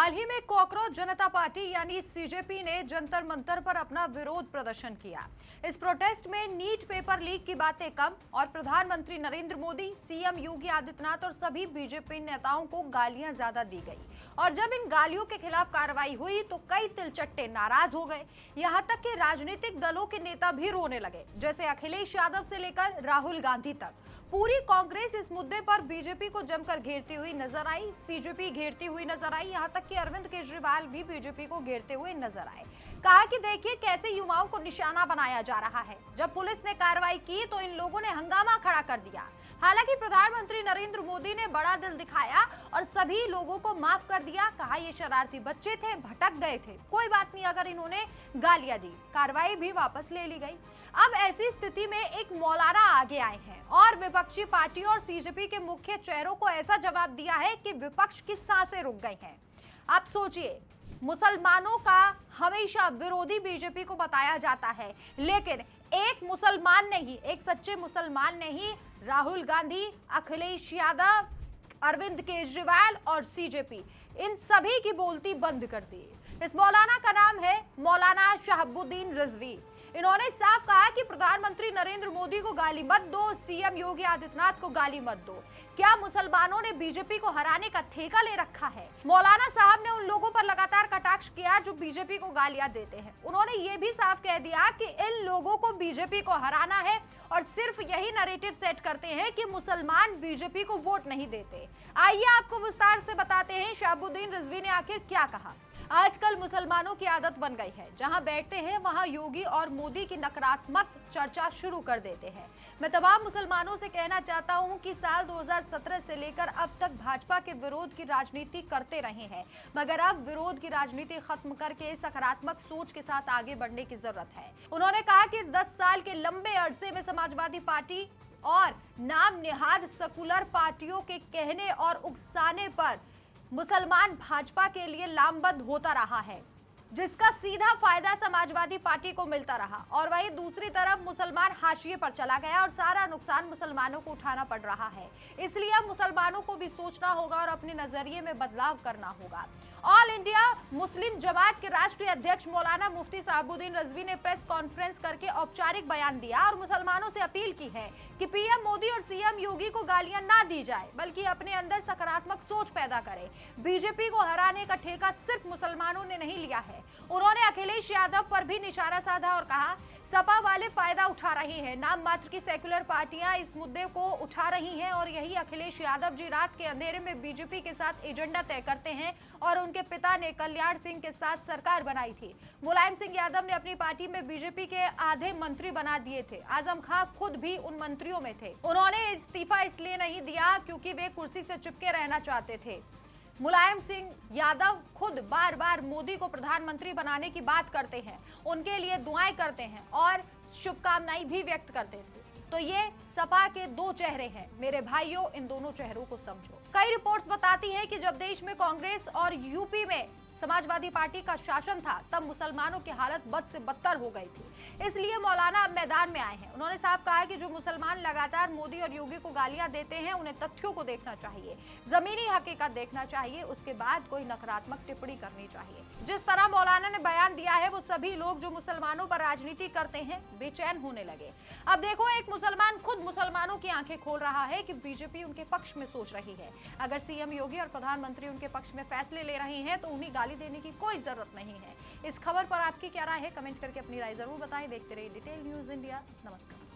हाल ही में कॉकरोच जनता पार्टी यानी सीजेपी ने जंतर मंतर पर अपना विरोध प्रदर्शन किया। इस प्रोटेस्ट में नीट पेपर लीक की बातें कम और प्रधानमंत्री नरेंद्र मोदी, सीएम योगी आदित्यनाथ और सभी बीजेपी नेताओं को गालियां ज्यादा दी गई। और जब इन गालियों के खिलाफ कार्रवाई हुई तो कई तिलचट्टे नाराज हो गए। यहां तक कि राजनीतिक दलों के नेता भी रोने लगे, जैसे अखिलेश यादव से लेकर राहुल गांधी तक। पूरी कांग्रेस इस मुद्दे पर बीजेपी को जमकर घेरती हुई नजर आई, सीजेपी घेरती हुई नजर आई, यहां तक कि अरविंद केजरीवाल भी बीजेपी को घेरते हुए नजर आए। कहा कि देखिए कैसे युवाओं को निशाना बनाया जा रहा है। जब पुलिस ने कार्रवाई की तो इन लोगों ने हंगामा खड़ा कर दिया। हालांकि प्रधानमंत्री नरेंद्र मोदी ने बड़ा दिल दिखाया और सभी लोगों को माफ कर दिया। कहा ये शरारती बच्चे थे, भटक गए थे, कोई बात नहीं अगर इन्होंने गालियां दी। कार्रवाई भी वापस ले ली गई। अब ऐसी स्थिति में एक मौलाना आगे आए हैं और विपक्षी पार्टियों और सीजेपी के मुख्य चेहरों को ऐसा जवाब दिया है कि विपक्ष की सांसें रुक गई हैं। आप सोचिए, मुसलमानों का हमेशा विरोधी बीजेपी को बताया जाता है, लेकिन एक मुसलमान ने ही, एक सच्चे मुसलमान ने ही राहुल गांधी, अखिलेश यादव, अरविंद केजरीवाल और सीजेपी इन सभी की बोलती बंद कर दी। इस मौलाना का नाम है मौलाना शहाबुद्दीन रिजवी। इन्होंने साफ कहा कि प्रधानमंत्री नरेंद्र मोदी को गाली मत दो, सीएम योगी आदित्यनाथ को गाली मत दो। क्या मुसलमानों ने बीजेपी को हराने का ठेका ले रखा है? मौलाना साहब ने उन लोगों पर लगातार कटाक्ष किया जो बीजेपी को गालियां देते हैं। उन्होंने ये भी साफ कह दिया कि इन लोगों को बीजेपी को हराना है और सिर्फ यही नैरेटिव सेट करते हैं कि मुसलमान बीजेपी को वोट नहीं देते। आइए आपको विस्तार से बताते हैं शहाबुद्दीन रिजवी ने आखिर क्या कहा। आजकल मुसलमानों की आदत बन गई है, जहां बैठते हैं वहां योगी और मोदी की नकारात्मक चर्चा शुरू कर देते हैं। मैं तमाम मुसलमानों से कहना चाहता हूं कि साल 2017 से लेकर अब तक भाजपा के विरोध की राजनीति करते रहे हैं, मगर अब विरोध की राजनीति खत्म करके सकारात्मक सोच के साथ आगे बढ़ने की जरूरत है। उन्होंने कहा कि इस 10 साल के लंबे अरसे में समाजवादी पार्टी और नाम निहाद सेकुलर पार्टियों के कहने और उकसाने पर मुसलमान भाजपा के लिए लामबंद होता रहा है, जिसका सीधा फायदा समाजवादी पार्टी को मिलता रहा। और वहीं दूसरी तरफ मुसलमान हाशिए पर चला गया और सारा नुकसान मुसलमानों को उठाना पड़ रहा है। इसलिए अब मुसलमानों को भी सोचना होगा और अपने नजरिए में बदलाव करना होगा। ऑल इंडिया मुस्लिम जमात के राष्ट्रीय अध्यक्ष मौलाना मुफ्ती शहाबुद्दीन रिजवी ने प्रेस कॉन्फ्रेंस करके औपचारिक बयान दिया और मुसलमानों से अपील की है कि पीएम मोदी और सीएम योगी को गालियां ना दी जाए, बल्कि अपने अंदर सकारात्मक सोच पैदा करें। बीजेपी को हराने का ठेका सिर्फ मुसलमानों ने नहीं लिया है। उन्होंने अखिलेश यादव पर भी निशाना साधा और कहा सपा वाले फायदा उठा रहे हैं, नाम मात्र की सेकुलर पार्टियां इस मुद्दे को उठा रही हैं और यही अखिलेश यादव जी रात के अंधेरे में बीजेपी के साथ एजेंडा तय करते हैं और उनके पिता ने कल्याण सिंह के साथ सरकार बनाई थी। मुलायम सिंह यादव ने अपनी पार्टी में बीजेपी के आधे मंत्री बना दिए थे। आजम खां खुद भी उन मंत्रियों में थे। उन्होंने इस्तीफा इसलिए नहीं दिया क्योंकि वे कुर्सी से चिपके रहना चाहते थे। मुलायम सिंह यादव खुद बार बार मोदी को प्रधानमंत्री बनाने की बात करते हैं, उनके लिए दुआएं करते हैं और शुभकामनाएं भी व्यक्त करते थे। तो ये सपा के दो चेहरे हैं। मेरे भाइयों, इन दोनों चेहरों को समझो। कई रिपोर्ट्स बताती हैं कि जब देश में कांग्रेस और यूपी में समाजवादी पार्टी का शासन था, तब मुसलमानों की हालत बद से बदतर हो गई थी। इसलिए मौलाना अब मैदान में आए हैं। उन्होंने साफ कहा कि जो मुसलमान लगातार मोदी और योगी को गालियां देते हैं, उन्हें तथ्यों को देखना चाहिए, जमीनी हकीकत देखना चाहिए, उसके बाद कोई नकारात्मक टिप्पणी करनी चाहिए। जिस तरह मौलाना ने बयान दिया है, वो सभी लोग जो मुसलमानों पर राजनीति करते हैं बेचैन होने लगे। अब देखो, एक मुसलमान खुद मुसलमानों की आंखें खोल रहा है कि बीजेपी उनके पक्ष में सोच रही है। अगर सीएम योगी और प्रधानमंत्री उनके पक्ष में फैसले ले रहे हैं तो उन्हें गाली देने की कोई जरूरत नहीं है। इस खबर पर आपकी क्या राय है? कमेंट करके अपनी राय जरूर बताएं। देखते रहिए डिटेल न्यूज इंडिया। नमस्कार।